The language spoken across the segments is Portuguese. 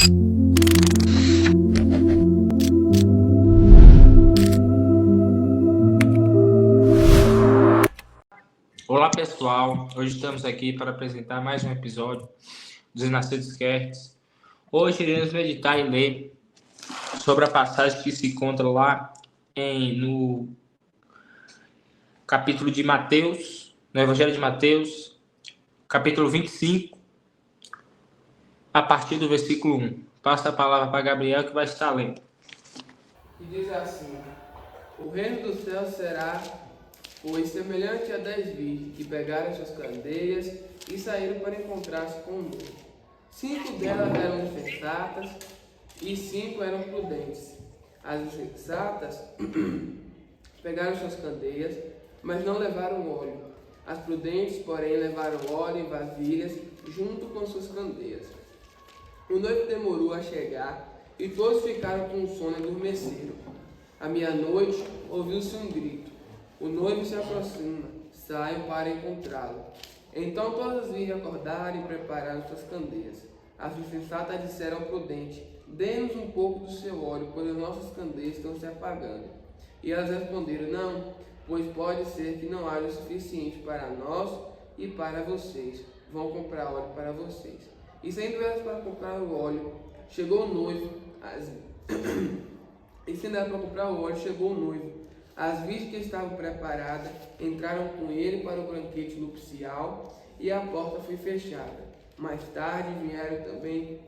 Olá pessoal, hoje estamos aqui para apresentar mais um episódio dos Nascidos Casts. Hoje iremos meditar e ler sobre a passagem que se encontra lá no capítulo de Mateus, no Evangelho de Mateus, capítulo 25, a partir do versículo 1. Passa a palavra para Gabriel que vai estar lendo. E diz assim: o reino dos céus será, pois, semelhante a 10 virgens que pegaram suas candeias e saíram para encontrar-se com o noivo. 5 delas eram insensatas e 5 eram prudentes. As insensatas pegaram suas candeias, mas não levaram óleo. As prudentes, porém, levaram óleo em vasilhas junto com suas candeias. O noivo demorou a chegar e todos ficaram com sono e adormeceram. À meia-noite ouviu-se um grito: o noivo se aproxima, saiam para encontrá-lo. Então todas as virgens acordaram e prepararam suas candeias. As insensatas disseram ao prudente: dê-nos um pouco do seu óleo, pois as nossas candeias estão se apagando. E elas responderam: não, pois pode ser que não haja o suficiente para nós e para vocês. Vão comprar óleo para vocês. E saindo elas para comprar o óleo, chegou o noivo. As virgens que estavam preparadas entraram com ele para o banquete nupcial e a porta foi fechada. Mais tarde vieram também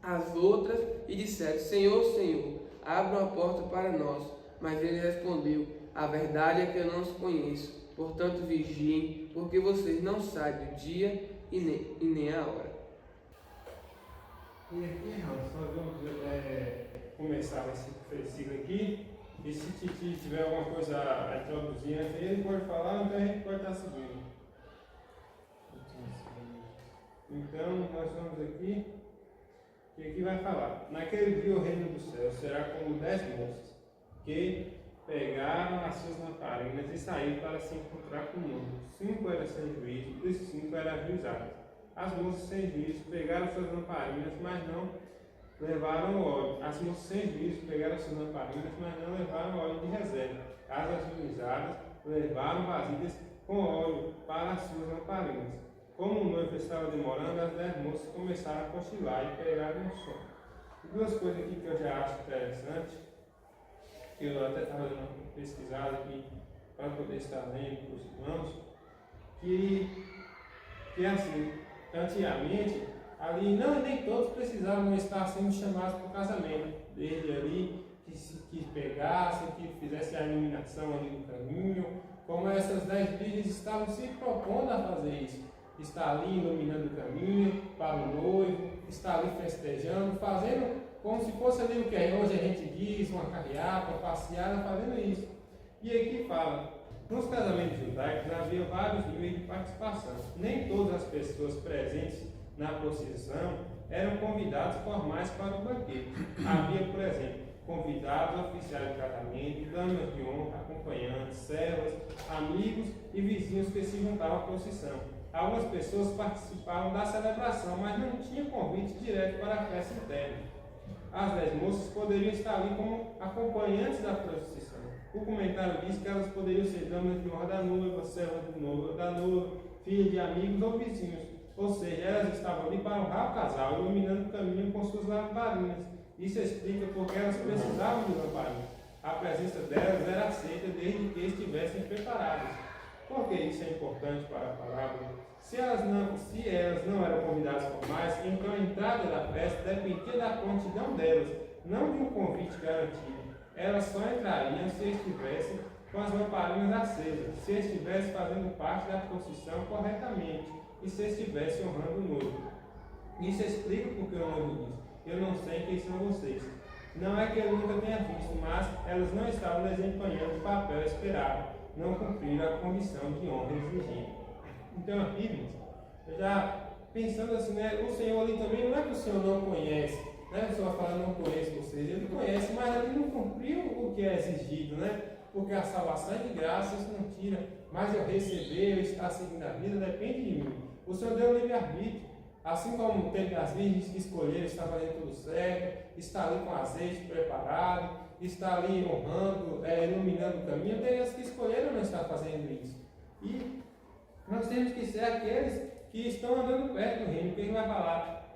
as outras e disseram: Senhor, Senhor, abram a porta para nós. Mas ele respondeu: a verdade é que eu não os conheço. Portanto, vigiem, porque vocês não sabem o dia e nem a hora. E aqui, nós vamos começar esse versículo aqui. E se Titi tiver alguma coisa a introduzir antes, ele pode falar, então a gente pode estar seguindo. Então, nós vamos aqui, que aqui vai falar: naquele dia o reino dos céus será como 10 moças, que pegaram as suas lamparinas e saíram para se encontrar com o noivo. 5 eram sem juízo e 5 eram ajuizadas. As moças sem juízo pegaram suas lamparinas, mas não levaram óleo. As moças sem juízo pegaram suas lamparinas, mas não levaram óleo de reserva. As ajuizadas levaram vasilhas com óleo para as suas lamparinas. Como o noivo estava demorando, as 10 moças começaram a cochilar e pegaram um sono. Duas coisas aqui que eu já acho interessante, que eu até estava dando uma pesquisada aqui para poder estar lendo para os irmãos, que assim, antigamente, ali nem todos precisavam estar sendo chamados para o casamento, desde ali que pegassem, que fizessem a iluminação ali no caminho, como essas 10 virgens estavam se propondo a fazer isso, estar ali iluminando o caminho para o noivo, estar ali festejando, fazendo como se fosse ali o que hoje a gente diz, uma carreata, uma passeada, fazendo isso. E aqui fala: nos casamentos judaicos havia vários níveis de participação. Nem todas as pessoas presentes na procissão eram convidados formais para o banquete. Havia, por exemplo, convidados oficiais de casamento, damas de honra, acompanhantes, servas, amigos e vizinhos que se juntavam à procissão. Algumas pessoas participavam da celebração, mas não tinham convite direto para a festa interna. As 10 moças poderiam estar ali como acompanhantes da procissão. O comentário diz que elas poderiam ser damas de honra da noiva, servas do noivo da noiva, filhas de amigos ou vizinhos. Ou seja, elas estavam ali para honrar o casal, iluminando o caminho com suas lamparinas. Isso explica porque elas precisavam de lamparinas. A presença delas era aceita desde que estivessem preparadas. Por que isso é importante para a palavra? Se elas não eram convidadas formais, então a entrada da festa dependia da prontidão delas, não de um convite garantido. Elas só entrariam se estivessem com as lamparinas acesas, se estivessem fazendo parte da procissão corretamente e se estivessem honrando o noivo. Isso explica porque o noivo diz: eu não sei quem são vocês. Não é que ele nunca tenha visto, mas elas não estavam desempenhando o papel esperado, não cumpriram a condição de honra exigida. Então, aqui, irmãos, eu já pensando assim, né, o Senhor ali também, não é que o Senhor não conhece, né? O Senhor fala: não conheço vocês. Ele conhece, mas ele não cumpriu o que é exigido, né? Porque a salvação é de graça, isso não tira. Mas eu receber, eu estar seguindo a vida, depende de mim. O Senhor deu livre-arbítrio. Assim como teve as virgens que escolheram estar fazendo tudo certo, está ali com azeite preparado, está ali honrando, iluminando o caminho, tem as que escolheram não estar fazendo isso. E nós temos que ser aqueles que estão andando perto do reino, porque ele vai falar,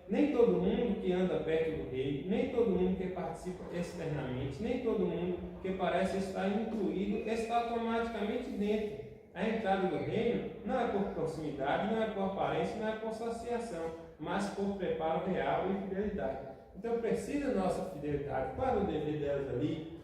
nem todo mundo que anda perto do reino, nem todo mundo que participa externamente, nem todo mundo que parece estar incluído está automaticamente dentro. A entrada do reino não é por proximidade, não é por aparência, não é por associação, mas por preparo real e fidelidade. Então precisa nossa fidelidade. Qual é o dever delas ali?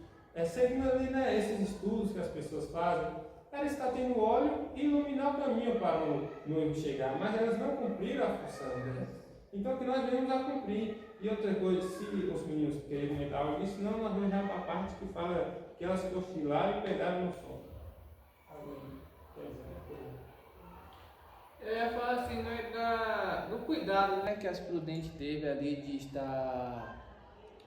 Seguindo ali, esses estudos que as pessoas fazem, elas estão tendo óleo e iluminar o caminho para o noivo chegar, mas elas não cumpriram a função delas. Então que nós venhamos a cumprir. E outra coisa, se os meninos querem comentar algo disso, senão nós vamos já para a parte que fala que elas cochilaram e pegaram no sono. Eu ia falar assim, do cuidado, né, que as Prudentes teve ali de estar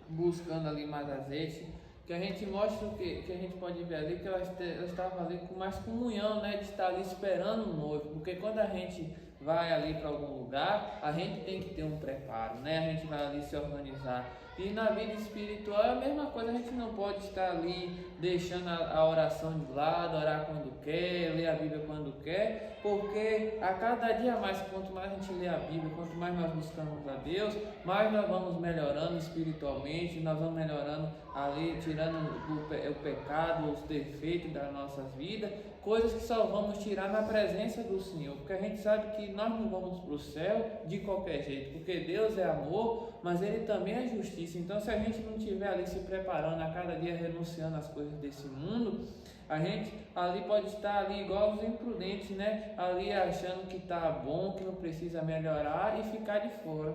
buscando ali mais azeite, que a gente mostra que a gente pode ver ali que elas estavam ali com mais comunhão, né, de estar ali esperando o noivo, porque quando a gente vai ali para algum lugar, a gente tem que ter um preparo, né, a gente vai ali se organizar. E na vida espiritual é a mesma coisa, a gente não pode estar ali deixando a oração de lado, orar quando quer, ler a Bíblia quando quer, porque a cada dia mais, quanto mais a gente lê a Bíblia, quanto mais nós buscamos a Deus, mais nós vamos melhorando espiritualmente, nós vamos melhorando ali, tirando o pecado, os defeitos das nossas vidas, coisas que só vamos tirar na presença do Senhor, porque a gente sabe que nós não vamos para o céu de qualquer jeito, porque Deus é amor, mas Ele também é justiça. Então, se a gente não estiver ali se preparando a cada dia, renunciando às coisas desse mundo, a gente ali pode estar ali igual os imprudentes, né? Ali achando que está bom, que não precisa melhorar e ficar de fora.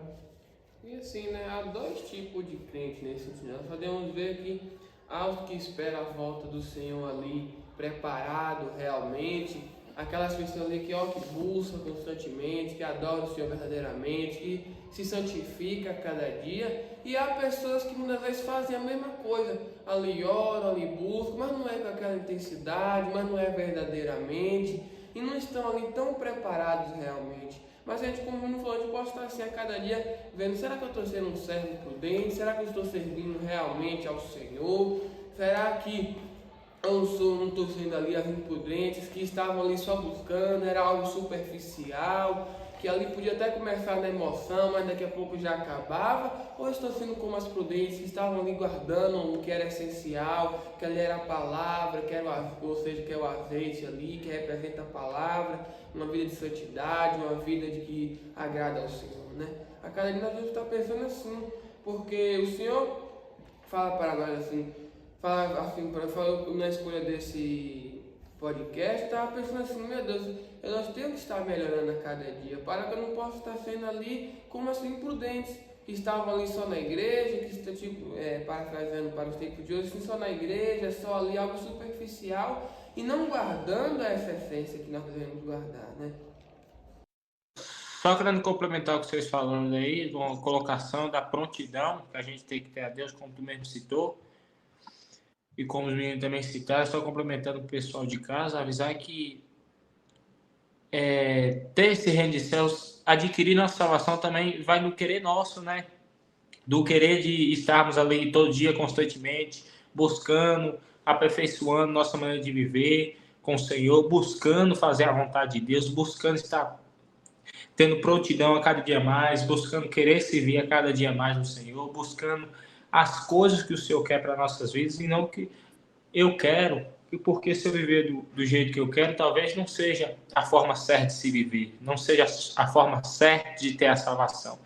E assim, né? Há dois tipos de crente nesse sentido. Nós podemos ver que há os que esperam a volta do Senhor ali, preparado realmente, aquelas pessoas ali que buscam constantemente, que adoram o Senhor verdadeiramente, que se santifica a cada dia, e há pessoas que muitas vezes fazem a mesma coisa, ali oram, ali buscam, mas não é com aquela intensidade, mas não é verdadeiramente, e não estão ali tão preparados realmente. Mas a gente, como não falou, a gente pode estar assim a cada dia vendo, será que eu estou sendo um servo prudente? Será que eu estou servindo realmente ao Senhor? Será que eu não estou sendo ali as imprudentes que estavam ali só buscando, era algo superficial, que ali podia até começar na emoção, mas daqui a pouco já acabava? Ou estou sendo como as prudentes que estavam ali guardando o que era essencial, que ali era a palavra, que é o azeite ali, que representa a palavra, uma vida de santidade, uma vida de que agrada ao Senhor, né? A cada dia nós devemos estar pensando assim, porque o Senhor fala para nós assim, falou na escolha desse podcast, estava pensando assim, meu Deus, nós temos que estar melhorando a cada dia, para que eu não possa estar sendo ali como assim imprudentes, que estavam ali só na igreja, que está parafraseando para os tempos de hoje, assim, só na igreja, só ali algo superficial, e não guardando essa essência que nós devemos guardar, né? Só querendo complementar o que vocês falando aí, uma colocação da prontidão que a gente tem que ter a Deus, como tu mesmo citou, e como os meninos também citaram, só complementando o pessoal de casa, avisar que ter esse reino de céus, adquirir nossa salvação também vai no querer nosso, né? Do querer de estarmos ali todo dia, constantemente, buscando, aperfeiçoando nossa maneira de viver com o Senhor, buscando fazer a vontade de Deus, buscando estar tendo prontidão a cada dia mais, buscando querer servir a cada dia mais no Senhor, buscando as coisas que o Senhor quer para nossas vidas e não o que eu quero, e porque se eu viver do jeito que eu quero, talvez não seja a forma certa de se viver, não seja a forma certa de ter a salvação.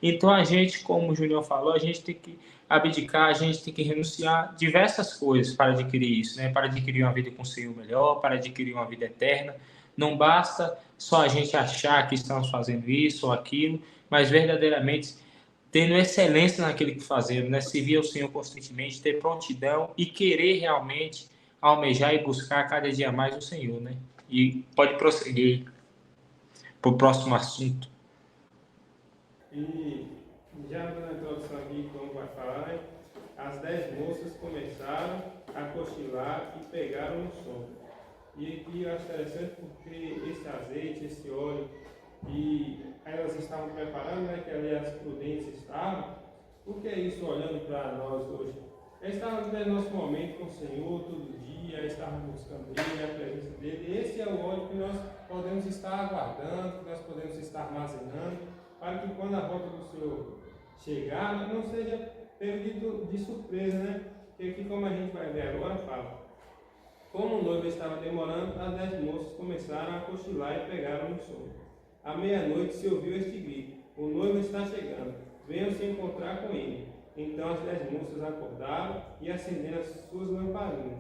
Então a gente, como o Julião falou, a gente tem que abdicar, a gente tem que renunciar a diversas coisas para adquirir isso, né? Para adquirir uma vida com o Senhor melhor, para adquirir uma vida eterna. Não basta só a gente achar que estamos fazendo isso ou aquilo, mas verdadeiramente tendo excelência naquilo que fazemos, né? Servir ao Senhor constantemente, ter prontidão e querer realmente almejar e buscar cada dia mais o Senhor, né? E pode prosseguir para o próximo assunto. E já na introdução aqui, como vai falar, né? As 10 moças começaram a cochilar e pegaram no sono. E aqui eu acho interessante porque esse azeite, esse óleo e aí elas estavam preparando, né, que ali as prudências estavam. O que é isso olhando para nós hoje? Estávamos no nosso momento com o Senhor todo dia, estávamos buscando Ele, a presença dEle. Esse é o óleo que nós podemos estar aguardando, que nós podemos estar armazenando, para que quando a volta do Senhor chegar, não seja perdido de surpresa, né? Porque aqui, como a gente vai ver agora, fala: como o noivo estava demorando, as 10 moças começaram a cochilar e pegaram no sono. À meia-noite se ouviu este grito: o noivo está chegando, venham se encontrar com ele. Então as 10 moças acordaram e acenderam as suas lamparinas.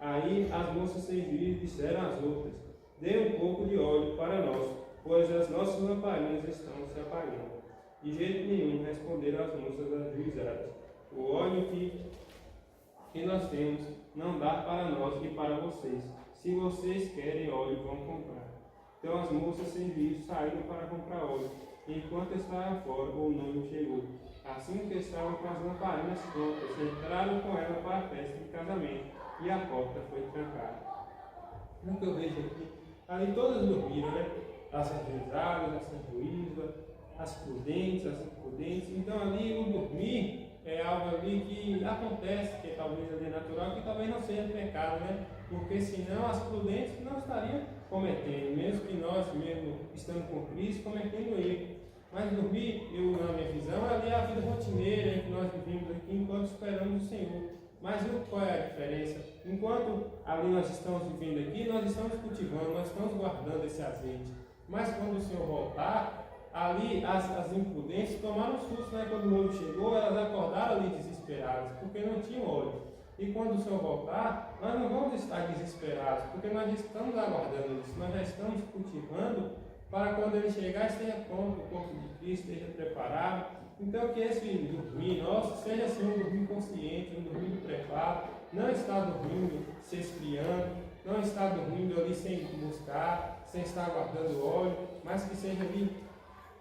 Aí as moças sem juízo disseram às outras: dê um pouco de óleo para nós, pois as nossas lamparinas estão se apagando. De jeito nenhum, responderam as moças ajuizadas: o óleo que nós temos não dá para nós e para vocês. Se vocês querem óleo, vão comprar. Então as moças sem juízo saíram para comprar óleo. Enquanto estavam fora, o noivo chegou. Assim que estavam com as lamparinas prontas, entraram com ela para a festa de casamento e a porta foi trancada. O que eu vejo aqui, ali todas dormiram, né? As ajuizadas, as sem juízo, as prudentes, as imprudentes. Então ali o dormir é algo ali que acontece, que talvez ali é natural, que talvez não seja pecado, né? Porque senão as prudentes não estariam cometendo, mesmo que nós mesmo estando com Cristo, cometendo erro. Mas dormir, na minha visão, ali é a vida rotineira que nós vivemos aqui enquanto esperamos o Senhor. Mas qual é a diferença? Enquanto ali nós estamos vivendo aqui, nós estamos cultivando, nós estamos guardando esse azeite. Mas quando o Senhor voltar, ali as imprudentes tomaram susto, né? Quando o noivo chegou, elas acordaram ali desesperadas, porque não tinham óleo. E quando o Senhor voltar, nós não vamos estar desesperados, porque nós estamos aguardando isso, nós já estamos cultivando para quando Ele chegar esteja pronto, o corpo de Cristo esteja preparado. Então que esse dormir nosso seja assim um dormir consciente, um dormir de preparo, não estar dormindo se esfriando, não estar dormindo ali sem buscar, sem estar guardando óleo, mas que seja ali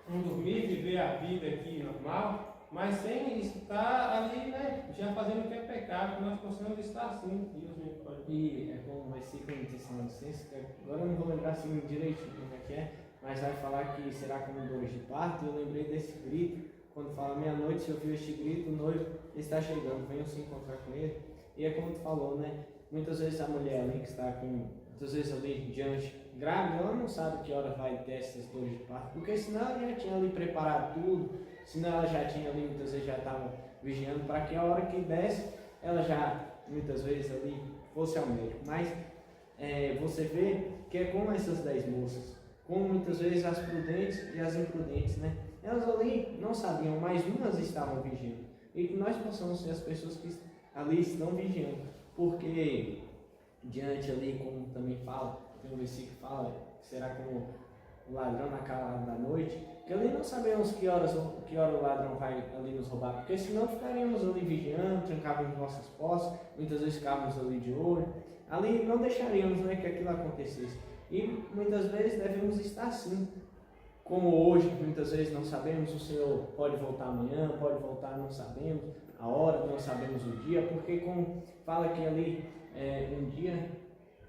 um dormir, viver a vida aqui normal, mas sem estar ali, né, já fazendo o que é pecado, que nós possamos estar assim. Deus me pode. E é como vai ser com a Tessalonicenses, agora eu não vou lembrar assim direitinho como é que é, mas vai falar que será como dores de parto. Eu lembrei desse grito, quando fala meia-noite, se ouviu este grito, o noivo está chegando, venham se encontrar com ele. E é como tu falou, né? Muitas vezes a mulher ali que está muitas vezes ali diante grávida, ela não sabe que hora vai ter essas dores de parto, porque senão ela já tinha ali preparado tudo, senão ela já tinha ali, muitas vezes já estava vigiando para que a hora que desse, ela já muitas vezes ali fosse ao médico. Mas você vê que é como essas 10 moças, como muitas vezes as prudentes e as imprudentes, né? Elas ali não sabiam, mas umas estavam vigiando. E que nós possamos ser as pessoas que ali estão vigiando, porque diante ali, como também fala, tem um versículo que fala, que será como o ladrão na calada da noite, que ali não sabemos que hora o ladrão vai ali nos roubar, porque senão ficaríamos ali vigiando, trancávamos nossas posses, muitas vezes ficávamos ali de olho, ali não deixaríamos, né, que aquilo acontecesse. E muitas vezes devemos estar assim, como hoje, muitas vezes não sabemos, o Senhor pode voltar amanhã, pode voltar, não sabemos a hora, não sabemos o dia, porque como fala que ali um dia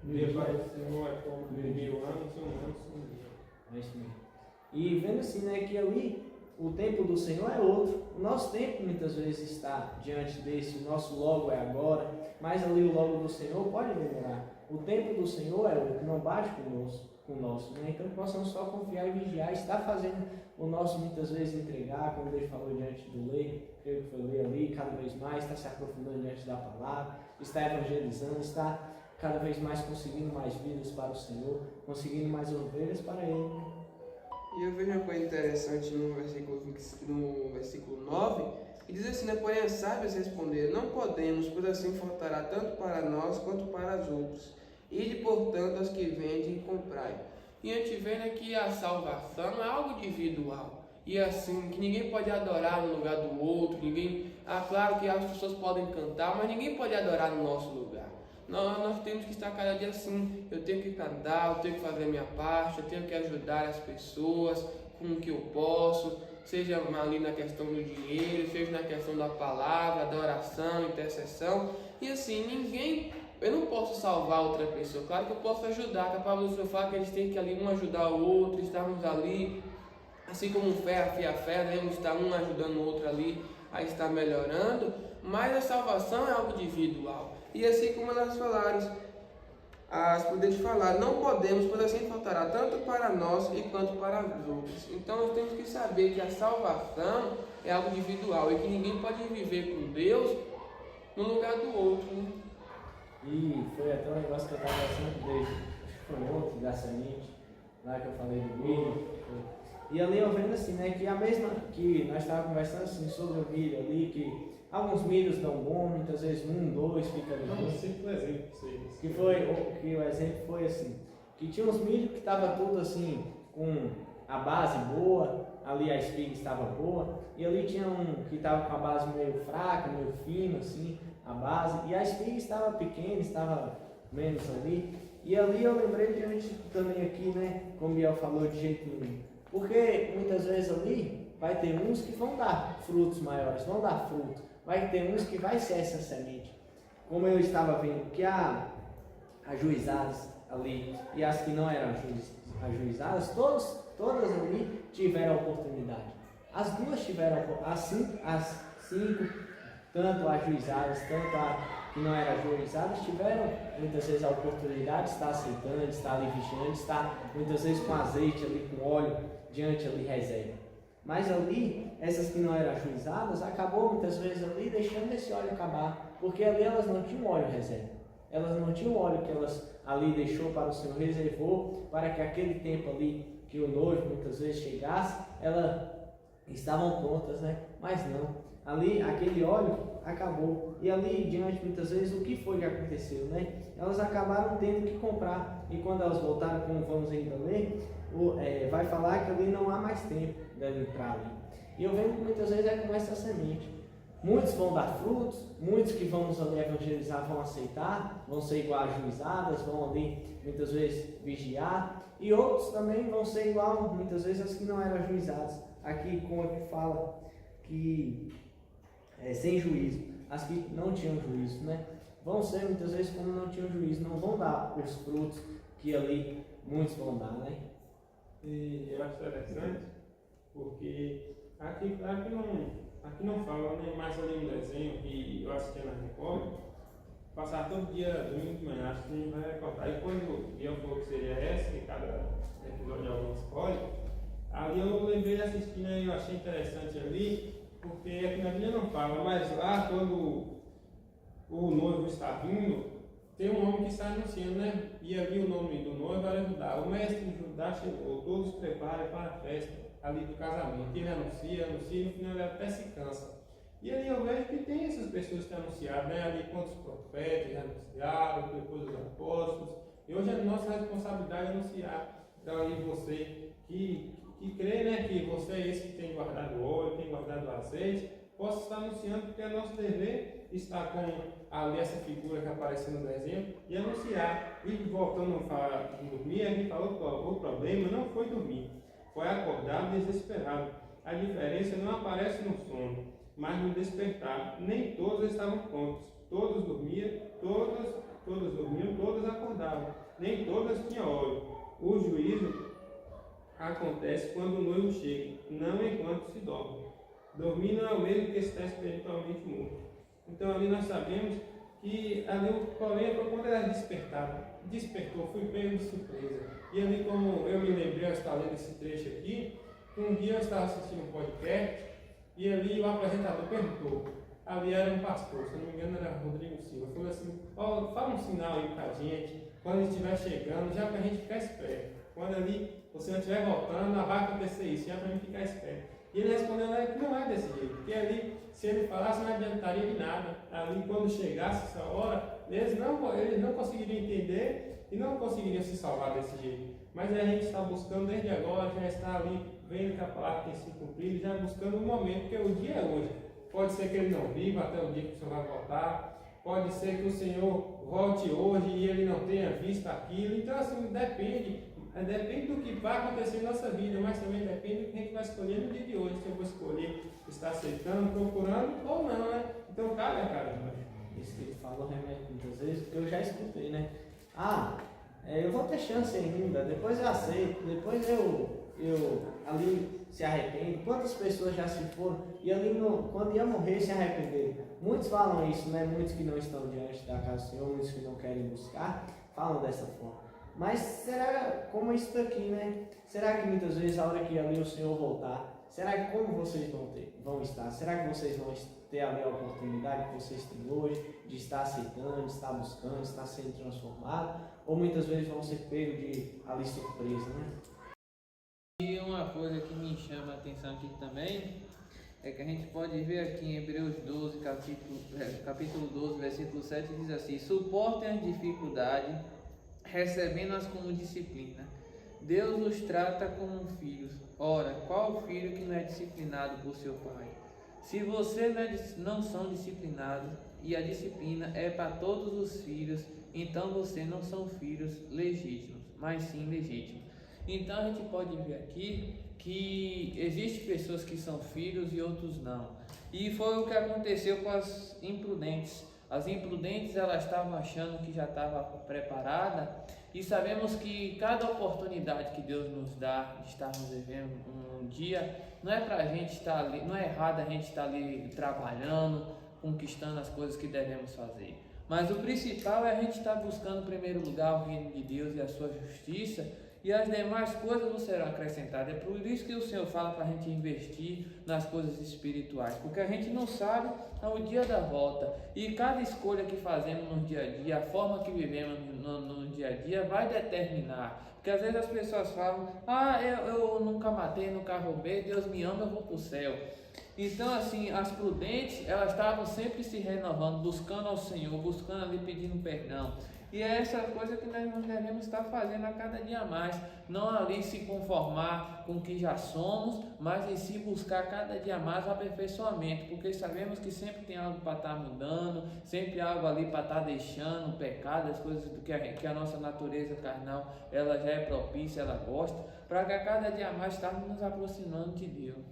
Para o Senhor é como 1000 anos, um ano, um dia. É isso mesmo. E vendo assim, né, que ali o tempo do Senhor é outro. O nosso tempo muitas vezes está diante desse, o nosso logo é agora, mas ali o logo do Senhor pode demorar. O tempo do Senhor é outro, não bate com o nosso, né? Então possamos só confiar e vigiar, estar fazendo o nosso muitas vezes entregar, como Deus falou diante do ler, creio que foi ler ali, cada vez mais, está se aprofundando diante da palavra, está evangelizando, está cada vez mais conseguindo mais vidas para o Senhor, conseguindo mais ovelhas para Ele. E eu vejo uma coisa interessante no versículo 9, que diz assim, né? Porém as sábias responderam: não podemos, pois assim faltará tanto para nós quanto para os outros. Ide, portanto, aos que vendem e comprai. E a gente vê, né, que a salvação não é algo individual. E assim, que ninguém pode adorar no lugar do outro, claro que as pessoas podem cantar, mas ninguém pode adorar no nosso lugar. Nós temos que estar cada dia assim, eu tenho que cantar, eu tenho que fazer a minha parte, eu tenho que ajudar as pessoas com o que eu posso, seja ali na questão do dinheiro, seja na questão da palavra, da oração, intercessão. E assim, eu não posso salvar outra pessoa, claro que eu posso ajudar, que a palavra do Senhor fala que a gente tem que ali um ajudar o outro, estarmos ali assim como fé afia fé, devemos estar um ajudando o outro ali a estar melhorando, mas a salvação é algo individual. E assim como elas falaram, as prudentes falaram, não podemos, pois assim faltará tanto para nós e quanto para os outros. Então nós temos que saber que a salvação é algo individual e que ninguém pode viver com Deus no lugar do outro, né? E foi até um negócio que eu estava pensando desde, acho que foi ontem, da semente, lá que eu falei do milho. E ali eu vendo assim, né, que a mesma, que nós estávamos conversando assim sobre o milho ali, que alguns milhos dão bom, muitas vezes 1, 2 fica ali. Não, sempre um exemplo pra vocês. Que o exemplo foi assim, que tinha uns milhos que estava tudo assim, com a base boa, ali a espiga estava boa, e ali tinha um que estava com a base meio fraca, meio fina, assim, a base, e a espiga estava pequena, estava menos ali, e ali eu lembrei de a gente também aqui, né, como o Biel falou, de jeito nenhum, porque muitas vezes ali vai ter uns que vão dar frutos maiores, vão dar fruto, vai ter uns que vai ser essa semente, como eu estava vendo, que há ajuizadas ali, e as que não eram ajuizadas, todas ali tiveram oportunidade. As duas tiveram, as cinco, tanto ajuizadas, tanto a que não eram ajuizadas, tiveram muitas vezes a oportunidade de estar aceitando, de estar ali vigiando, de estar muitas vezes com azeite ali, com óleo diante ali reserva. Mas ali, essas que não eram ajuizadas, acabou muitas vezes ali deixando esse óleo acabar, porque ali elas não tinham óleo reserva. Elas não tinham óleo que elas ali deixou para o Senhor, reservou para que aquele tempo ali que o noivo muitas vezes chegasse, elas estavam prontas, né? Mas não. Ali, aquele óleo acabou. E ali diante, muitas vezes, o que foi que aconteceu, né? Elas acabaram tendo que comprar. E quando elas voltaram, como vamos ainda ler, vai falar que ali não há mais tempo de entrar ali. E eu vejo que muitas vezes é como essa semente. Muitos vão dar frutos, muitos que vão nos ali evangelizar vão aceitar, vão ser igual ajuizadas, vão ali muitas vezes vigiar, e outros também vão ser igual muitas vezes as que não eram ajuizadas. Aqui como é que fala que sem juízo, as que não tinham juízo, né? Vão ser muitas vezes como não tinham juízo, não vão dar os frutos que ali muitos vão dar, né? E eu acho interessante, porque aqui não fala, né? Mais ali no desenho que eu assisti na Record, passar todo dia, domingo de manhã, acho que a gente vai recordar. E quando eu falou que seria essa, que cada episódio alguém escolhe, ali eu lembrei de assistir, né? Eu achei interessante ali, porque aqui na Bíblia não fala, mas lá quando o noivo está vindo, tem um homem que está anunciando, né? E ali o nome do noivo era Judá. O mestre de Judá chegou, todos preparem para a festa ali do casamento. Ele anuncia, e no final ele até se cansa. E ali eu vejo que tem essas pessoas que anunciaram, né? Ali quantos profetas já anunciaram, depois os apóstolos. E hoje a nossa responsabilidade é anunciar. Então ali você que crê, né? Que você é esse que tem guardado o óleo, tem guardado o azeite, possa estar anunciando, porque é nosso dever estar com ali essa figura que aparece no desenho e anunciar. E voltando a falar de dormir, a gente falou que o problema não foi dormir, foi acordado desesperado. A diferença não aparece no sono, mas no despertar. Nem todos estavam prontos, todos dormiam, todos acordavam, nem todas tinham óleo. O juízo acontece quando o noivo chega, não enquanto se dorme. Dormir não é o mesmo que estar espiritualmente morto. Então ali nós sabemos que ali o problema foi quando ela despertou, fui pego de surpresa. E ali como eu me lembrei, eu estava lendo esse trecho aqui, um dia eu estava assistindo um podcast e ali o apresentador perguntou, ali era um pastor, se eu não me engano era Rodrigo Silva, falou assim, fala um sinal aí pra gente, quando ele estiver chegando, já pra gente ficar esperto. Quando ali você não estiver voltando, vai acontecer isso, já pra gente ficar esperto. E ele respondeu que não é desse jeito, porque ali, se ele falasse, não adiantaria de nada. Ali, quando chegasse essa hora, eles não conseguiriam entender e não conseguiriam se salvar desse jeito. Mas a gente está buscando desde agora, já está ali, vendo que a palavra tem se cumprido, já buscando o momento, porque o dia é hoje. Pode ser que ele não viva até o dia que o Senhor vai voltar, pode ser que o Senhor volte hoje e ele não tenha visto aquilo. Então, assim, depende do que vai acontecer em nossa vida, mas também depende do que a gente vai escolher no dia de hoje. Se eu vou escolher estar aceitando, procurando ou não, né? Então, cabe a cada um. Isso que ele fala realmente muitas vezes, porque eu já escutei, né? Eu vou ter chance ainda, depois eu aceito, depois eu eu ali se arrependo, quantas pessoas já se foram e ali quando ia morrer se arrependeram. Muitos falam isso, né? Muitos que não estão diante da casa do Senhor, muitos que não querem buscar, falam dessa forma. Mas será como isso daqui, né? Será que muitas vezes a hora que ali o Senhor voltar, será que como vocês vão estar? Será que vocês vão ter ali a oportunidade que vocês têm hoje de estar aceitando, de estar buscando, de estar sendo transformado? Ou muitas vezes vão ser pegos de ali surpresa, né? E uma coisa que me chama a atenção aqui também é que a gente pode ver aqui em Hebreus 12, capítulo 12, versículo 7, diz assim: suportem as dificuldades, recebendo-as como disciplina. Deus os trata como filhos. Ora, qual filho que não é disciplinado por seu pai? Se você não são disciplinados, e a disciplina é para todos os filhos, então você não são filhos legítimos, mas sim legítimos. Então a gente pode ver aqui que existem pessoas que são filhos e outros não. E foi o que aconteceu com as imprudentes. As imprudentes, elas estavam achando que já estava preparada, e sabemos que cada oportunidade que Deus nos dá de estarmos vivendo um dia, não é para a gente estar ali, não é errado a gente estar ali trabalhando, conquistando as coisas que devemos fazer. Mas o principal é a gente estar buscando em primeiro lugar o reino de Deus e a sua justiça, e as demais coisas não serão acrescentadas. É por isso que o Senhor fala para a gente investir nas coisas espirituais, porque a gente não sabe o dia da volta, e cada escolha que fazemos no dia a dia, a forma que vivemos no dia a dia vai determinar. Porque às vezes as pessoas falam: eu nunca matei, nunca roubei, Deus me ama, eu vou para o céu. Então assim, as prudentes, elas estavam sempre se renovando, buscando ao Senhor, buscando ali, pedindo perdão. E é essa coisa que nós devemos estar fazendo a cada dia mais, não ali se conformar com o que já somos, mas em si buscar cada dia mais o aperfeiçoamento, porque sabemos que sempre tem algo para estar mudando, sempre algo ali para estar deixando o pecado, as coisas do que a nossa natureza carnal, ela já é propícia, ela gosta, para que a cada dia mais estarmos nos aproximando de Deus.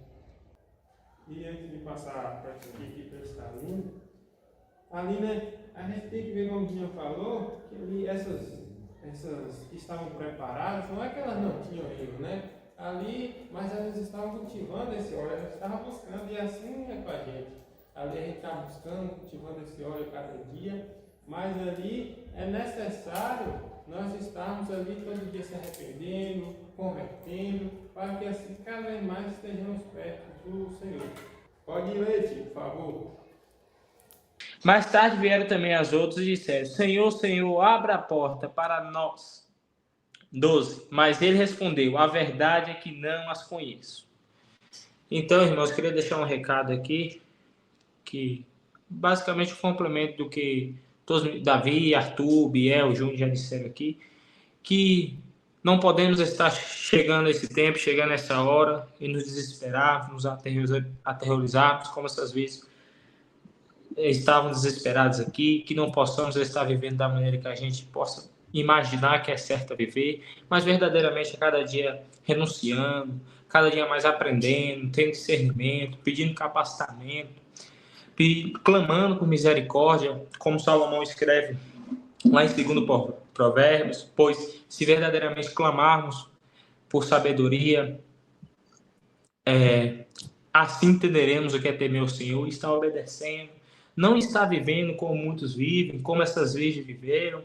E antes de passar para esse caminho, ali, né, a gente tem que ver, como o Dinho falou, que ali essas que estavam preparadas, não é que elas não tinham ido, né? Ali, mas elas estavam cultivando esse óleo, elas estavam buscando, e assim é com a gente. Ali a gente está buscando, cultivando esse óleo cada dia, mas ali é necessário nós estarmos ali todo dia se arrependendo, convertendo, para que assim cada vez mais estejamos perto do Senhor. Pode ir, Leite, por favor. Mais tarde vieram também as outras e disseram: Senhor, Senhor, abra a porta para nós. 12. Mas ele respondeu: a verdade é que não as conheço. Então, irmãos, queria deixar um recado aqui, que basicamente o complemento do que todos, Davi, Arthur, Biel, Júnior já disseram aqui, que não podemos estar chegando a esse tempo, chegando a essa hora e nos desesperar, nos aterrorizarmos, como essas vezes estavam desesperados aqui, que não possamos estar vivendo da maneira que a gente possa imaginar que é certo viver, mas verdadeiramente a cada dia renunciando, cada dia mais aprendendo, tendo discernimento, pedindo capacitamento, clamando por misericórdia, como Salomão escreve lá em 2 Provérbios, pois se verdadeiramente clamarmos por sabedoria, assim entenderemos o que é temer o Senhor, está obedecendo, não está vivendo como muitos vivem, como essas virgens viveram,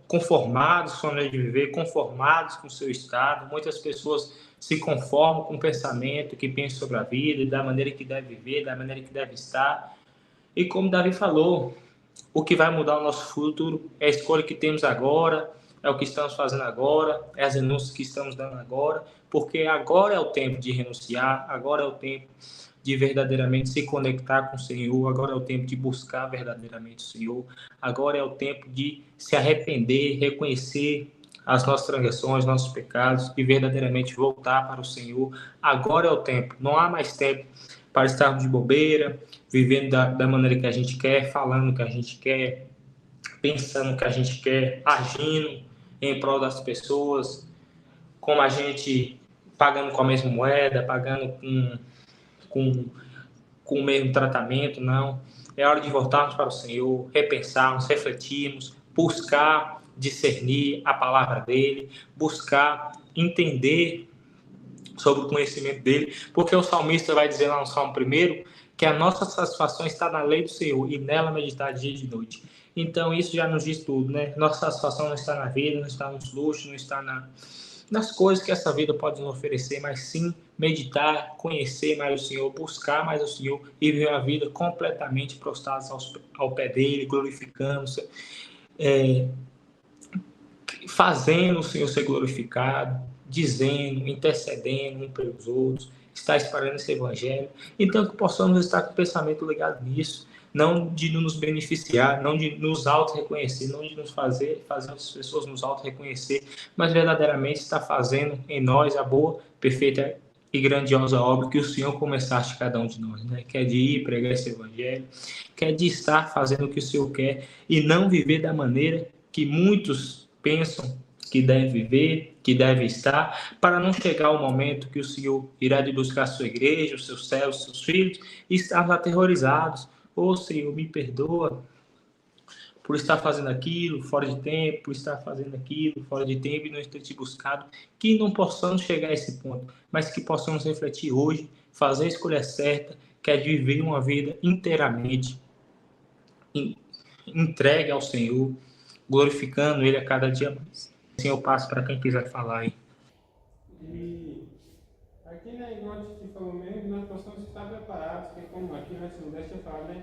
conformados com a maneira de viver, conformados com o seu estado. Muitas pessoas se conformam com o pensamento que pensam sobre a vida, da maneira que deve viver, da maneira que deve estar. E como Davi falou, o que vai mudar o nosso futuro é a escolha que temos agora, é o que estamos fazendo agora, é as renúncias que estamos dando agora, porque agora é o tempo de renunciar, agora é o tempo de verdadeiramente se conectar com o Senhor, agora é o tempo de buscar verdadeiramente o Senhor, agora é o tempo de se arrepender, reconhecer as nossas transgressões, nossos pecados e verdadeiramente voltar para o Senhor. Agora é o tempo, não há mais tempo para estarmos de bobeira, vivendo da maneira que a gente quer, falando o que a gente quer, pensando o que a gente quer, agindo em prol das pessoas, como a gente, pagando com a mesma moeda, pagando com o mesmo tratamento. Não. É hora de voltarmos para o Senhor, repensarmos, refletirmos, buscar discernir a palavra dele, buscar entender sobre o conhecimento dele, porque o salmista vai dizer lá no Salmo 1 que a nossa satisfação está na lei do Senhor e nela meditar dia e de noite. Então isso já nos diz tudo, né? Nossa satisfação não está na vida, não está nos luxos, não está nas coisas que essa vida pode nos oferecer, mas sim meditar, conhecer mais o Senhor, buscar mais o Senhor e viver a vida completamente prostrados ao pé dele, glorificando, fazendo o Senhor ser glorificado, dizendo, intercedendo uns pelos outros, está espalhando esse evangelho. Então que possamos estar com o pensamento ligado nisso, não de nos beneficiar, não de nos auto-reconhecer, não de nos fazer outras pessoas nos auto-reconhecer, mas verdadeiramente está fazendo em nós a boa, perfeita e grandiosa obra que o Senhor começaste cada um de nós, né? Que é de ir pregar esse evangelho, que é de estar fazendo o que o Senhor quer e não viver da maneira que muitos pensam que deve viver, que deve estar, para não chegar o momento que o Senhor irá de buscar a sua igreja, os seus servos, os seus filhos, e estarmos aterrorizados. Ô Senhor, me perdoa por estar fazendo aquilo fora de tempo, por estar fazendo aquilo fora de tempo e não ter te buscado. Que não possamos chegar a esse ponto, mas que possamos refletir hoje, fazer a escolha certa, que é de viver uma vida inteiramente entregue ao Senhor, glorificando Ele a cada dia mais. Assim eu passo para quem quiser falar aí. E aqui, né, igual a gente falou mesmo, nós possamos estar preparados, porque como aqui na Sudeste eu falo, né,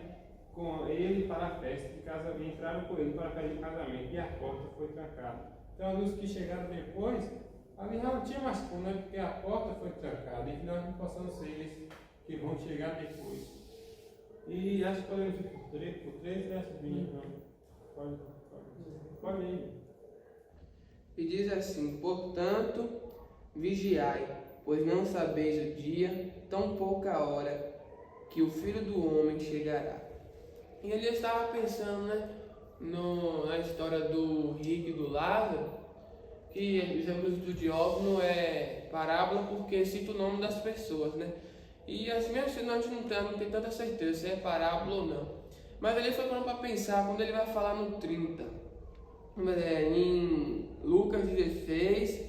com ele para a festa de casamento, entraram com ele para a festa de casamento e a porta foi trancada. Então os que chegaram depois, ali já não tinha mais como, né, porque a porta foi trancada, e que nós não possamos ser eles que vão chegar depois. E acho que podemos ir por três dessas vinhas, então. Pode ir. E diz assim: portanto, vigiai, pois não sabeis o dia, tão pouca hora, que o Filho do Homem chegará. E ele estava pensando, né, na história do rico e do Lázaro, que os estudiosos não é parábola porque cita o nome das pessoas, né? E assim, mesmo a gente não tem tanta certeza se é parábola ou não. Mas ele foi para pensar, quando ele vai falar no 30, em Lucas 16,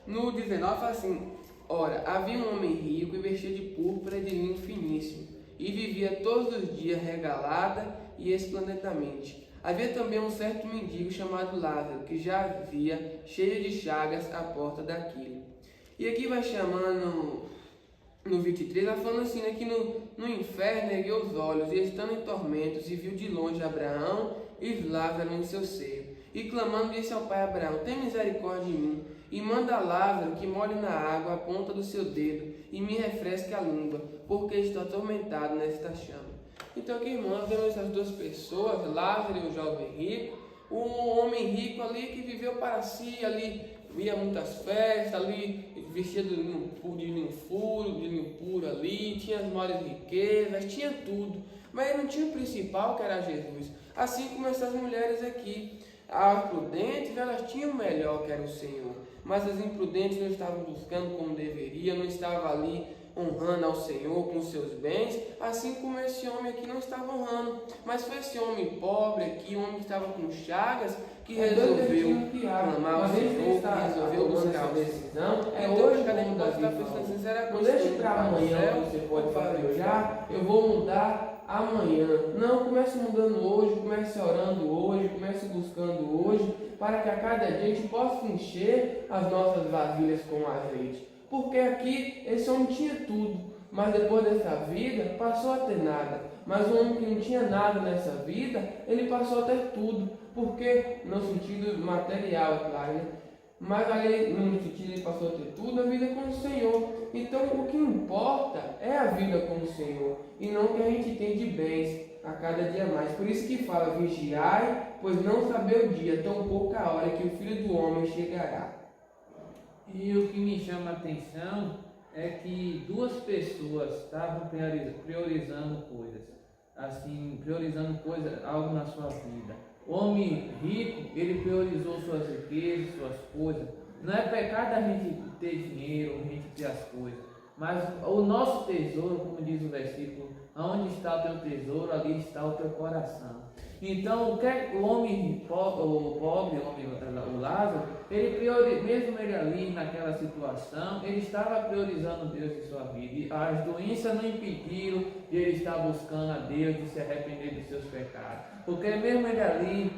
no 19 fala assim: ora, havia um homem rico e vestido de púrpura e de linho finíssimo, e vivia todos os dias regalada e esplendidamente. Havia também um certo mendigo chamado Lázaro, que já havia cheio de chagas à porta daquele. E aqui vai chamando, no 23, vai falando assim, né, que no inferno ergueu os olhos, e estando em tormentos, e viu de longe Abraão e Lázaro em seu seio. E clamando, disse ao pai Abraão: tem misericórdia de mim, e manda Lázaro que molhe na água a ponta do seu dedo, e me refresque a língua, porque estou atormentado nesta chama. Então aqui, irmãos, vemos essas duas pessoas, Lázaro e o jovem rico. O homem rico ali que viveu para si, ali via muitas festas, ali vestido de linho puro ali, tinha as maiores riquezas, tinha tudo, mas ele não tinha o principal, que era Jesus. Assim como essas mulheres aqui, as prudentes, elas tinham o melhor, que era o Senhor, mas as imprudentes não estavam buscando como deveriam, não estavam ali honrando ao Senhor com seus bens, assim como esse homem aqui não estava honrando. Mas foi esse homem pobre aqui, um homem que estava com chagas, que resolveu clamar ao Senhor, que resolveu buscar a decisão. Hoje cada um pode estar pensando assim: será que não deixe para amanhã, você pode fazer já, eu vou mudar amanhã. Não, comece mudando hoje, comece orando hoje, comece buscando hoje, para que a cada dia a gente possa encher as nossas vasilhas com azeite. Porque aqui esse homem tinha tudo, mas depois dessa vida passou a ter nada. Mas o homem que não tinha nada nessa vida, ele passou a ter tudo. Porque no sentido material, é claro, né? Mas ali no sentido ele passou a ter tudo, a vida com o Senhor. Então o que importa é a vida com o Senhor, e não o que a gente tem de bens a cada dia mais. Por isso que fala: vigiai, pois não saber o dia, tão pouca hora, que o Filho do Homem chegará. E o que me chama a atenção é que duas pessoas estavam priorizando coisas, assim, algo na sua vida. O homem rico, ele priorizou suas riquezas, suas coisas. Não é pecado a gente ter dinheiro, a gente ter as coisas, mas o nosso tesouro, como diz o versículo, aonde está o teu tesouro, ali está o teu coração. Então, o homem o pobre, o Lázaro, mesmo ele ali naquela situação, ele estava priorizando Deus em sua vida. E as doenças não impediram de ele estar buscando a Deus, de se arrepender dos seus pecados. Porque mesmo ele ali,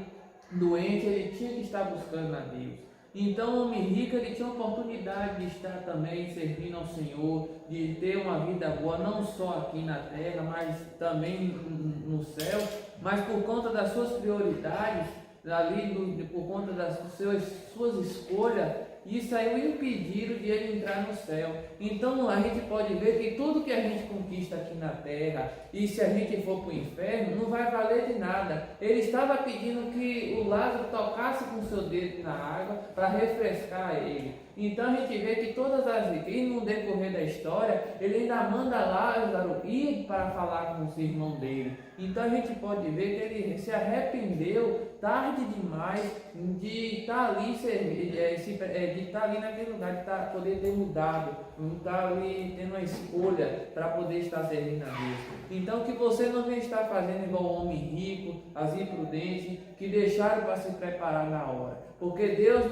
doente, ele tinha que estar buscando a Deus. Então o homem rico ele tinha a oportunidade de estar também servindo ao Senhor, de ter uma vida boa, não só aqui na terra, mas também no céu, mas por conta das suas prioridades, ali por conta das suas escolhas, isso aí o impediram de ele entrar no céu. Então a gente pode ver que tudo que a gente conquista aqui na terra, e se a gente for para o inferno, não vai valer de nada. Ele estava pedindo que o Lázaro tocasse com seu dedo na água para refrescar ele. Então a gente vê que todas as vezes, e no decorrer da história, ele ainda manda Lázaro ir para falar com os irmãos dele. Então a gente pode ver que ele se arrependeu tarde demais de estar ali, de estar ali naquele lugar, de poder ter mudado, não estar ali tendo uma escolha para poder estar servindo a Deus. Então que você não venha estar fazendo igual o homem rico, as imprudentes, que deixaram para se preparar na hora. Porque Deus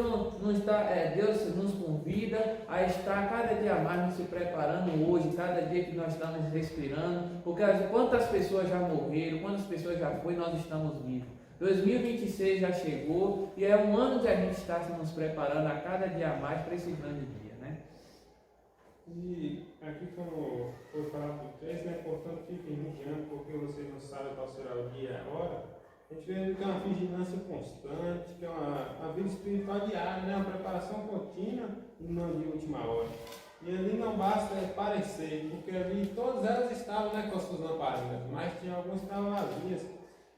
Deus nos convida a estar cada dia mais nos se preparando hoje, cada dia que nós estamos respirando, porque quantas pessoas já morreram, quantas pessoas já foram, nós estamos vivos. 2026 já chegou e é um ano de a gente estar nos preparando a cada dia mais para esse grande dia, né? E aqui, como foi falado do texto, é importante que fiquem vigiando, porque vocês não sabem qual será o dia e a hora. A gente vê que é uma vigilância constante, que é uma vida espiritual diária, né? Uma preparação contínua e não de última hora. E ali não basta parecer, porque ali todas elas estavam, né, com as suas lamparinas, mas tinha algumas que estavam vazias.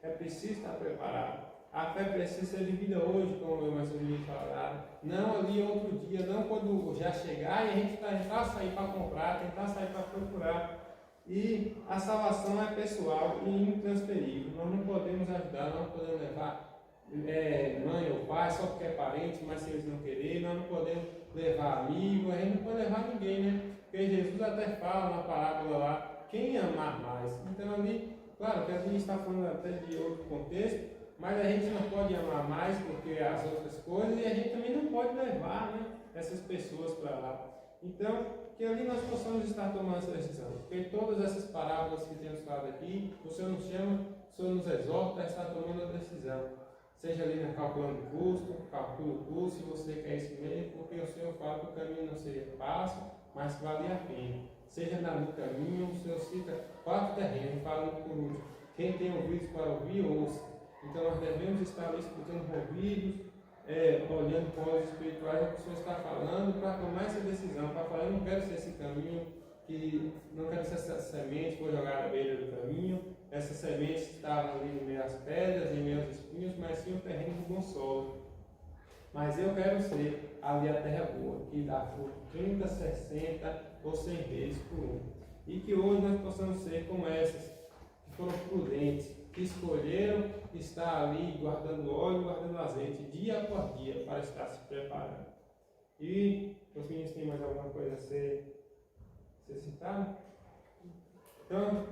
É preciso estar preparado. A fé precisa ser vivida hoje, como eu mais ouvi falar. Não ali outro dia, não quando já chegar e a gente tentar sair para comprar, tentar sair para procurar. E a salvação é pessoal e intransferível. Nós não podemos ajudar, nós não podemos levar mãe ou pai só porque é parente, mas se eles não quererem, nós não podemos levar amigo, a gente não pode levar ninguém, né? Porque Jesus até fala na parábola lá, quem amar mais. Então ali, claro que a gente está falando até de outro contexto, mas a gente não pode amar mais porque as outras coisas, e a gente também não pode levar, né, essas pessoas para lá. Então, que ali nós possamos estar tomando essa decisão. Porque todas essas parábolas que temos falado aqui, o Senhor nos chama, o Senhor nos exorta a estar tomando a decisão. Seja ali calculando o custo, calcule o custo, se você quer isso mesmo, porque o Senhor fala que o caminho não seria fácil, mas que valia a pena. Seja no caminho, o Senhor cita 4 terrenos, falando por último. Quem tem ouvidos para ouvir, ouça. Então nós devemos estar ali escutando ouvidos, olhando com olhos espirituais o que o Senhor está falando, para tomar essa decisão, para falar, eu não quero ser esse caminho, que não quero ser essa semente que foi jogada à beira do caminho, essa semente estava ali em meio às pedras, em meio aos espinhos, mas sim o terreno do bom solo. Mas eu quero ser ali a terra boa, que dá fruto 30, 60 ou 100 vezes por um. E que hoje nós possamos ser como essas, que foram prudentes, que escolheram estar ali guardando óleo, guardando azeite, dia após dia, para estar se preparando. E os meninos têm mais alguma coisa a ser citada? Então,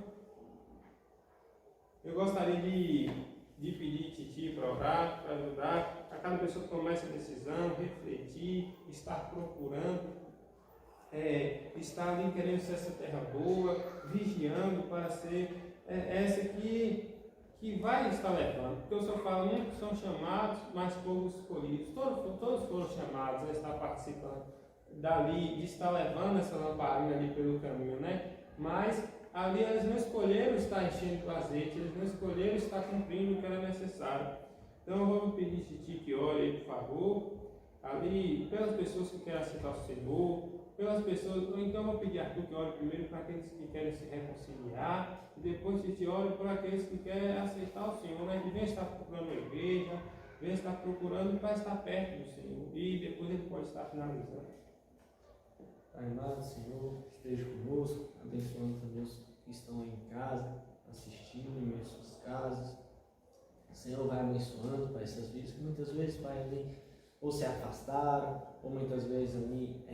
eu gostaria de pedir Titi para orar, para ajudar a cada pessoa tomar essa decisão, refletir, estar procurando, estar ali querendo ser essa terra boa, vigiando para ser essa que vai estar levando. Porque o Senhor fala, muitos são chamados, mas poucos escolhidos. Todos foram chamados a estar participando dali, de estar levando essa lamparina ali pelo caminho, né? Mas ali eles não escolheram estar enchendo o azeite, eles não escolheram estar cumprindo o que era necessário. Então eu vou pedir Titi que ore aí, por favor, ali pelas pessoas que querem aceitar o Senhor, pelas pessoas, ou então eu vou pedir a Arthur que ore primeiro para aqueles que querem se reconciliar, e depois Titi ore por aqueles que querem aceitar o Senhor, né? E vem estar procurando a igreja, vem estar procurando para estar perto do Senhor, e depois ele pode estar finalizando. Pai amado, Senhor, esteja conosco, abençoando também os que estão aí em casa, assistindo em suas casas. O Senhor vai abençoando para essas vidas que muitas vezes, Pai, ali ou se afastaram, ou muitas vezes ali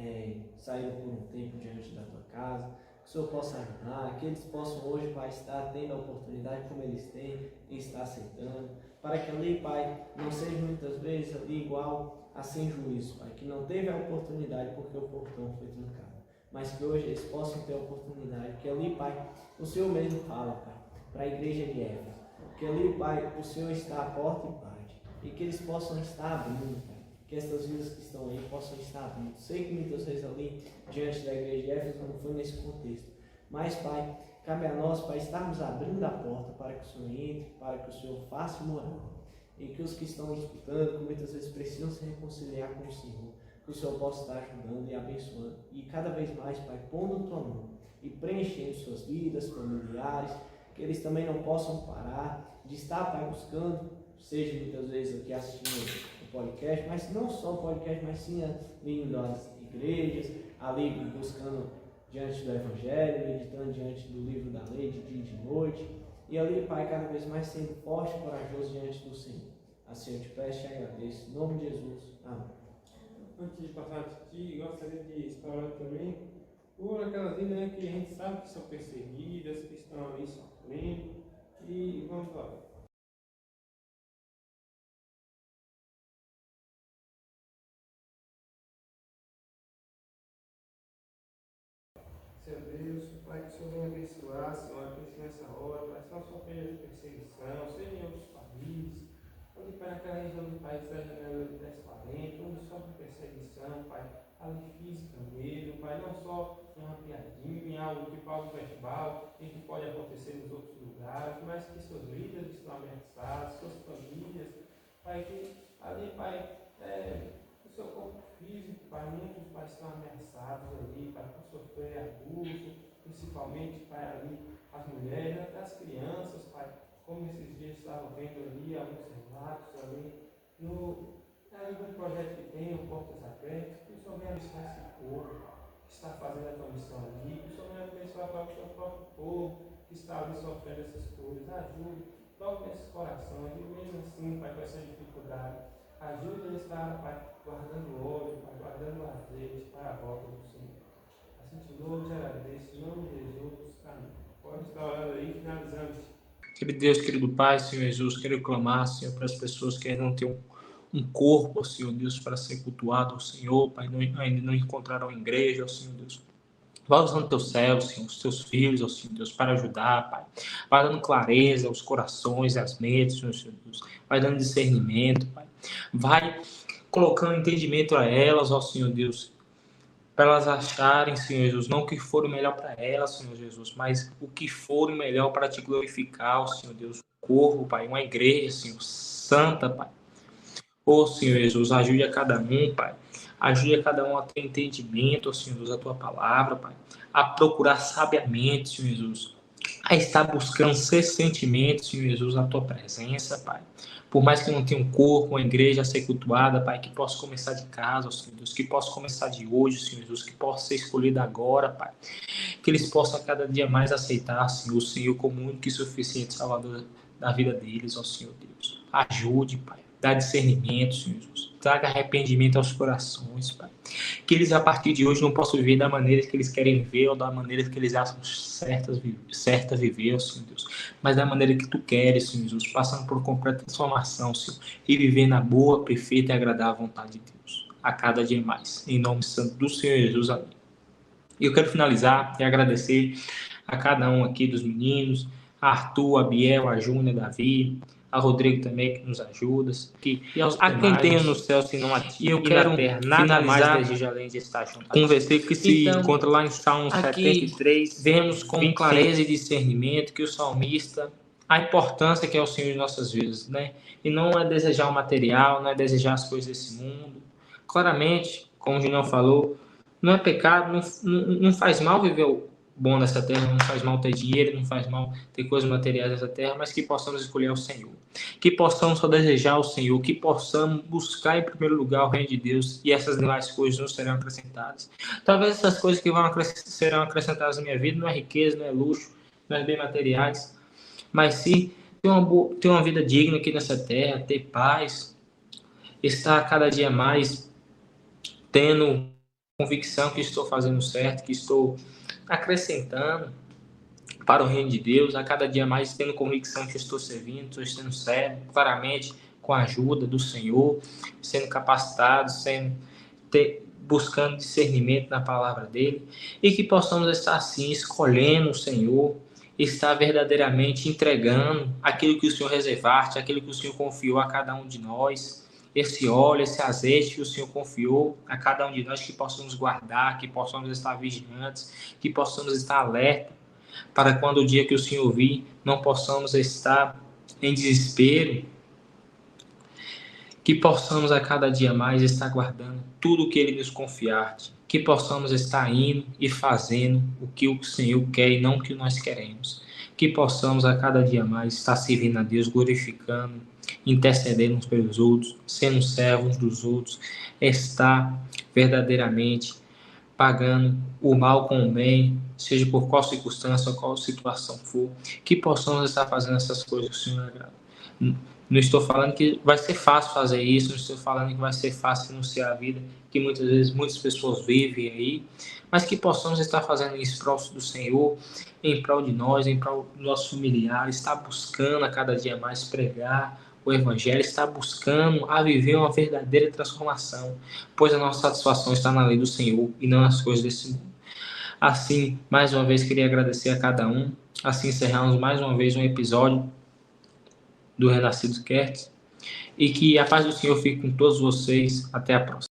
saíram por um tempo diante da tua casa. Que que o Senhor possa ajudar, que eles possam hoje, Pai, estar tendo a oportunidade como eles têm, em estar aceitando, para que ali, Pai, não seja muitas vezes ali igual a sem juízo, Pai, que não teve a oportunidade porque o portão foi trancado, mas que hoje eles possam ter a oportunidade, que ali, Pai, o Senhor mesmo fala, Pai, para a igreja de Éfeso, que ali, Pai, o Senhor está à porta e bate, e que eles possam estar abrindo, Pai, que estas vidas que estão aí possam estar abrindo. Sei que muitas vezes ali, diante da igreja de Éfeso, não foi nesse contexto, mas, Pai, cabe a nós, Pai, estarmos abrindo a porta para que o Senhor entre, para que o Senhor faça morar, e que os que estão escutando, que muitas vezes precisam se reconciliar com o Senhor, que o Senhor possa estar ajudando e abençoando, e cada vez mais, Pai, pondo tua mão e preenchendo suas vidas, familiares, que eles também não possam parar de estar, Pai, buscando, seja muitas vezes aqui assistindo o podcast, mas não só o podcast, mas sim ali indo às igrejas, ali buscando diante do Evangelho, meditando diante do livro da lei de dia e de noite, e ali, Pai, cada vez mais sendo forte e corajoso diante do Senhor. Assim eu te peço e agradeço, em nome de Jesus. Amém. Antes de passar a ti, gostaria de explorar também por aquelas vidas, né, que a gente sabe que são perseguidas, que estão ali sofrendo, e vamos lá. Senhor Deus, Pai, que o Senhor venha abençoar, Senhor, que nessa hora, Pai, não só seja perseguição, seja em outros países, onde, Pai, naquela região do país da janela de transparente, onde sofre perseguição, Pai, ali física mesmo, Pai, não só uma piadinha, algo tipo algo verbal, em que pode acontecer nos outros lugares, mas que suas vidas estão ameaçadas, suas famílias, Pai, que ali, Pai, o seu corpo físico, Pai, muitos, Pai, estão ameaçados ali, Pai, por sofrer abuso, principalmente, Pai, ali, as mulheres, até as crianças, Pai, como esses dias estavam vendo ali, alguns relatos ali, no projeto que tem, o Portas Abertas, que o Senhor venha abençoar esse povo, que está fazendo a tua missão ali, que o Senhor venha abençoar para o seu próprio povo, que está ali sofrendo essas coisas, ajude, toque nesses corações, e mesmo assim, Pai, com essa dificuldade, ajude eles a estar, Pai, guardando óleo, Pai, guardando azeite para a volta do Senhor. Assim te louvo, te agradeço, em nome de Jesus, amém. Pode estar orando aí, finalizando. Querido Deus, querido Pai, Senhor Jesus, quero clamar, Senhor, para as pessoas que ainda não têm um corpo, Senhor Deus, para ser cultuado ao Senhor, Pai, ainda não encontraram igreja, Senhor Deus. Vai usando teu céu, Senhor, os teus filhos, ó Senhor Deus, para ajudar, Pai. Vai dando clareza aos corações e às mentes, Senhor Deus. Vai dando discernimento, Pai. Vai colocando entendimento a elas, ó Senhor Deus, para elas acharem, Senhor Jesus, não o que for o melhor para elas, Senhor Jesus, mas o que for o melhor para te glorificar, ó Senhor Deus. Um corpo, Pai, uma igreja, Senhor, santa, Pai. Ó Senhor Jesus, ajude a cada um, Pai. Ajude a cada um a ter entendimento, ó Senhor Deus, da tua palavra, Pai. A procurar sabiamente, Senhor Jesus. A estar buscando incessantemente, Senhor Jesus, a tua presença, Pai. Por mais que não tenha um corpo, uma igreja a ser cultuada, Pai, que possa começar de casa, ó Senhor Deus, que possa começar de hoje, Senhor Jesus, que possa ser escolhido agora, Pai. Que eles possam cada dia mais aceitar, Senhor, o Senhor como único e suficiente Salvador da vida deles, ó Senhor Deus. Ajude, Pai. Dá discernimento, Senhor Jesus. Traga arrependimento aos corações, Pai. Que eles, a partir de hoje, não possam viver da maneira que eles querem viver ou da maneira que eles acham certa viver, ó Senhor Deus. Mas da maneira que Tu queres, Senhor Jesus. Passando por completa transformação, Senhor. E viver na boa, perfeita e agradável vontade de Deus. A cada dia mais. Em nome santo do Senhor Jesus. Amém. E eu quero finalizar e agradecer a cada um aqui dos meninos. A Arthur, a Biel, a Júnia, a Davi, a Rodrigo também, que nos ajuda, a quem tenha no céu, se não a ti, e eu quero terra, nada mais desejo além de estar junto com um versículo que se encontra lá em Salmos 73, vemos com clareza e discernimento que o salmista, a importância que é o Senhor em nossas vidas, né? E não é desejar o material, não é desejar as coisas desse mundo. Claramente, como o Julião falou, não é pecado, não faz mal viver o bom nessa terra, não faz mal ter dinheiro, não faz mal ter coisas materiais nessa terra, mas que possamos escolher o Senhor, que possamos só desejar o Senhor, que possamos buscar em primeiro lugar o reino de Deus e essas demais coisas não serão acrescentadas. Talvez essas coisas que serão acrescentadas na minha vida não é riqueza, não é luxo, não é bem materiais, mas sim ter uma vida digna aqui nessa terra, ter paz, estar cada dia mais tendo convicção que estou fazendo certo, que estou acrescentando para o reino de Deus, a cada dia mais tendo convicção que estou servindo, estou sendo servo, claramente com a ajuda do Senhor, sendo capacitado, buscando discernimento na palavra dele, e que possamos estar assim, escolhendo o Senhor, estar verdadeiramente entregando aquilo que o Senhor reservaste, aquilo que o Senhor confiou a cada um de nós, esse óleo, esse azeite que o Senhor confiou a cada um de nós, que possamos guardar, que possamos estar vigilantes, que possamos estar alerta, para quando o dia que o Senhor vir, não possamos estar em desespero, que possamos a cada dia mais estar guardando tudo o que Ele nos confiar, que possamos estar indo e fazendo o que o Senhor quer e não o que nós queremos, que possamos a cada dia mais estar servindo a Deus, glorificando, intercedendo uns pelos outros, sendo servos dos outros, estar verdadeiramente pagando o mal com o bem, seja por qual circunstância ou qual situação for, que possamos estar fazendo essas coisas que o Senhor agrada. Não estou falando que vai ser fácil fazer isso, não estou falando que vai ser fácil anunciar a vida que muitas vezes muitas pessoas vivem aí, mas que possamos estar fazendo isso próximo do Senhor, em prol de nós, em prol dos nossos familiares, estar buscando a cada dia mais pregar o Evangelho, estar buscando a viver uma verdadeira transformação, pois a nossa satisfação está na lei do Senhor e não nas coisas desse mundo. Assim, mais uma vez, queria agradecer a cada um. Assim, encerramos mais uma vez um episódio do Renascidos Kertz, e que a paz do Senhor fique com todos vocês. Até a próxima.